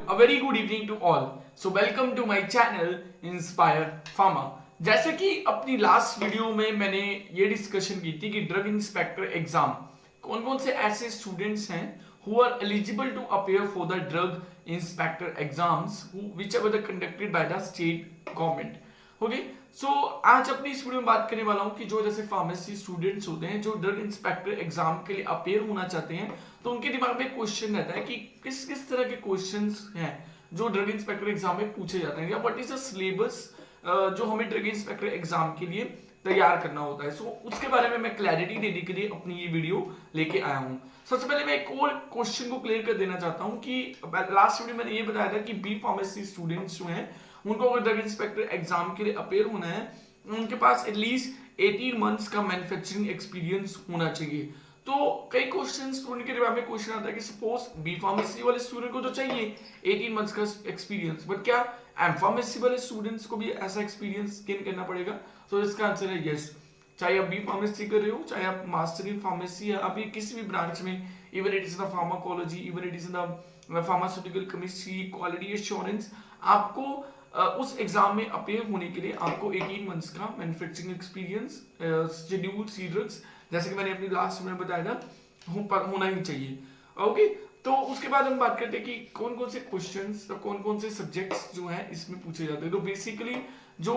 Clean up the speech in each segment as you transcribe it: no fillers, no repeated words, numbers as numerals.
a very good evening to all. So welcome to my channel Inspire Pharma. जैसे कि अपनी last video में मैंने ये डिस्कशन की थी कि ड्रग इंस्पेक्टर एग्जाम कौन कौन से ऐसे स्टूडेंट्स हैं who are eligible to appear for the drug inspector exams which are conducted by the state government. Okay so आज अपनी इस वीडियो में बात करने वाला हूँ कि जो जैसे फार्मेसी स्टूडेंट्स होते हैं जो ड्रग इंस्पेक्टर एग्जाम के लिए अपेयर होना चाहते हैं तो उनके दिमाग में क्वेश्चन रहता है कि किस किस तरह के क्वेश्चंस हैं जो ड्रग इंस्पेक्टर एग्जाम में पूछे जाते हैं या व्हाट इज द सिलेबस जो हमें ड्रग इंस्पेक्टर एग्जाम के लिए तैयार करना होता है। सो उसके बारे में मैं क्लैरिटी देने के लिए अपनी ये वीडियो लेके आया हूँ। सबसे पहले मैं एक और क्वेश्चन को क्लियर कर देना चाहता हूँ कि लास्ट वीडियो मैंने ये बताया था कि बी फार्मेसी स्टूडेंट्स जो हैं उनको अगर ड्रग इंस्पेक्टर एग्जाम के लिए अपेयर होना है उनके पास एटलीस्ट 18 मंथ्स का मैन्युफैक्चरिंग एक्सपीरियंस होना चाहिए। तो कई क्वेश्चन स्टूडेंट के दिमाग में क्वेश्चन आता है कि सपोज बी फार्मेसी वाले स्टूडेंट को तो चाहिए 18 मंथ्स का एक्सपीरियंस, बट क्या एम फार्मेसी वाले स्टूडेंट्स को भी ऐसा एक्सपीरियंस गेन करना पड़ेगा? तो इसका आंसर है यस। चाहे आप बी फार्मेसी कर रहे हो, चाहे आप मास्टर इन फार्मेसी है, आप ये किसी भी ब्रांच में, even it is in the pharmacology, even it is in the pharmaceutical chemistry, quality assurance, आपको उस एग्जाम में अपेयर होने के लिए आपको 18 मंथ्स का manufacturing experience schedule C drugs जैसे कि मैंने अपनी लास्ट में बताया था होना ही चाहिए। ओके तो उसके बाद हम बात करते हैं कि कौन कौन से क्वेश्चंस और कौन कौन से सब्जेक्ट्स जो हैं इसमें पूछे जाते हैं। तो बेसिकली जो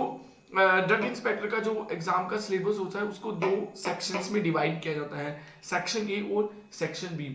ड्रग इंस्पेक्टर का जो एग्जाम का सिलेबस होता है उसको दो सेक्शंस में डिवाइड किया जाता है, सेक्शन ए और सेक्शन बी।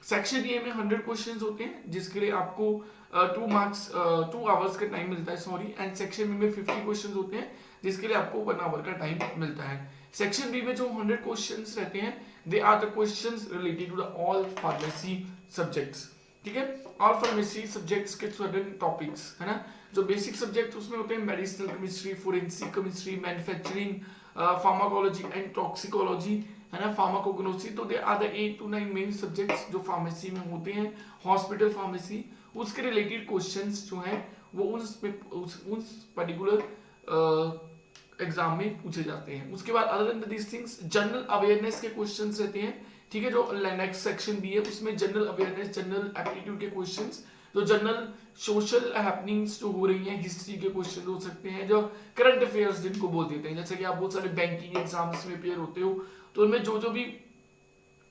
सेक्शन ए में 100 क्वेश्चंस होते हैं जिसके लिए आपको 2 आवर्स का टाइम मिलता है, सॉरी, एंड सेक्शन बी में 50 क्वेश्चंस होते हैं जिसके लिए आपको 1 आवर का टाइम मिलता है। सेक्शन बी में जो 100 क्वेश्चंस रहते हैं they are the questions related to the all pharmacy subjects, ठीक है। ऑल फार्मेसी सब्जेक्ट्स के सर्टेन टॉपिक्स है ना, जो बेसिक सब्जेक्ट उसमें होते हैं medicinal chemistry, forensic chemistry, manufacturing, pharmacology and toxicology है ना, फार्माकोग्नोसी। तो they are the 8 to 9 main subjects जो फार्मेसी में होते हैं। हॉस्पिटल फार्मेसी उसके रिलेटेड क्वेश्चंस जो हैं वो उस पर्टिकुलर एग्जाम में पूछे जाते हैं। उसके बाद other than this things general awareness के क्वेश्चंस रहते हैं, ठीक है। जो नेक्स्ट सेक्शन भी है उसमें जनरल अवेयरनेस, जनरल एप्टीट्यूड के क्वेश्चंस, जो जनरल सोशल हैपनिंग्स जो हो रही हैं, हिस्ट्री के क्वेश्चन हो सकते हैं, जो करंट अफेयर्स जिनको बोल देते हैं, जैसे कि आप बहुत सारे बैंकिंग एग्जाम्स में अपेयर होते हो तो उनमें जो भी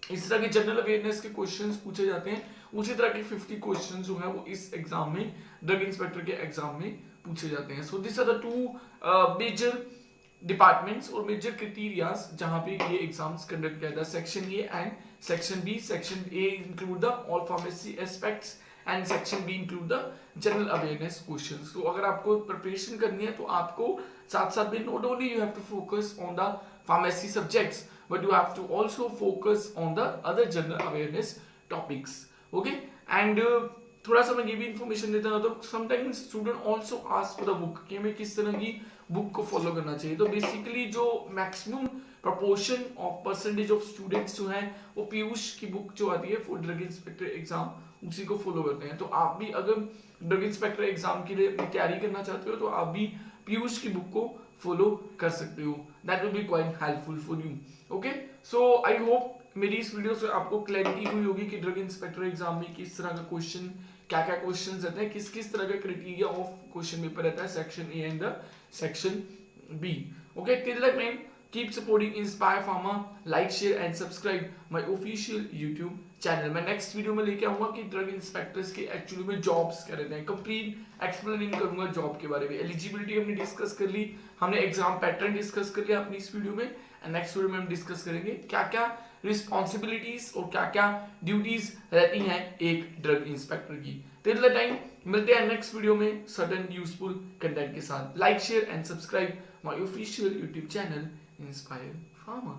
इस तरह के जनरल अवेयरनेस के क्वेश्चंस पूछे जाते हैं उसी तरह के 50 क्वेश्चंस जो है वो इस एग्जाम में ड्रग इंस्पेक्टर के एग्जाम में पूछे जाते हैं। So this are the 2 major departments और मेजर क्राइटेरियाज जहां पे ये एग्जाम्स कंडक्ट किया जाता है, section A and section B. Section A include the all pharmacy aspects and section B include the general awareness questions. तो अगर आपको प्रिपरेशन करनी है तो आपको साथ साथ में not only you have to focus on the pharmacy subjects but you have to also focus on the other general awareness topics, okay। and थोड़ा सा मैं ये भी इंफॉर्मेशन देता हूँ तो sometimes student also ask for the book कि हमें किस तरह की बुक को फॉलो करना चाहिए। तो बेसिकली जो maximum proportion of percentage of students जो हैं वो पीयूष की बुक जो आती है फॉर ड्रग इंस्पेक्टर एग्जाम उसी को फॉलो करते हैं। तो आप भी अगर ड्रग इंस्पेक्टर एग्जाम के लिए तैयारी करना चाहते हो तो आप भी पीयूष की बुक को फॉलो कर सकते हो, that will be quite helpful for you, okay. So I hope मेरी इस वीडियो से आपको क्लैरिटी हुई होगी कि ड्रग इंस्पेक्टर एग्जाम में किस तरह का क्वेश्चन, क्या क्या क्वेश्चन रहते हैं, किस किस तरह का क्राइटेरिया ऑफ क्वेश्चन पेपर रहता है, section A and the section B, okay. Till that time keep supporting Inspire Pharma, like share and subscribe my official YouTube channel. मैं नेक्स्ट वीडियो में लेके आऊंगा कि ड्रग इंस्पेक्टर्स के एक्चुअली में jobs क्या रहते हैं, कंप्लीट एक्सप्लेनिंग करूंगा जॉब के बारे में। एलिजिबिलिटी हमने डिस्कस कर ली, हमने एग्जाम पैटर्न डिस्कस कर लिया अपनी इस वीडियो में, एंड नेक्स्ट वीडियो में हम डिस्कस करेंगे क्या क्या रिस्पॉन्सिबिलिटीज और क्या क्या ड्यूटीज रहती हैं एक ड्रग इंस्पेक्टर की। टिल द टाइम मिलते हैं नेक्स्ट वीडियो में सर्टेन यूजफुल कंटेंट के साथ। Like share and subscribe my official YouTube channel inspire pharma.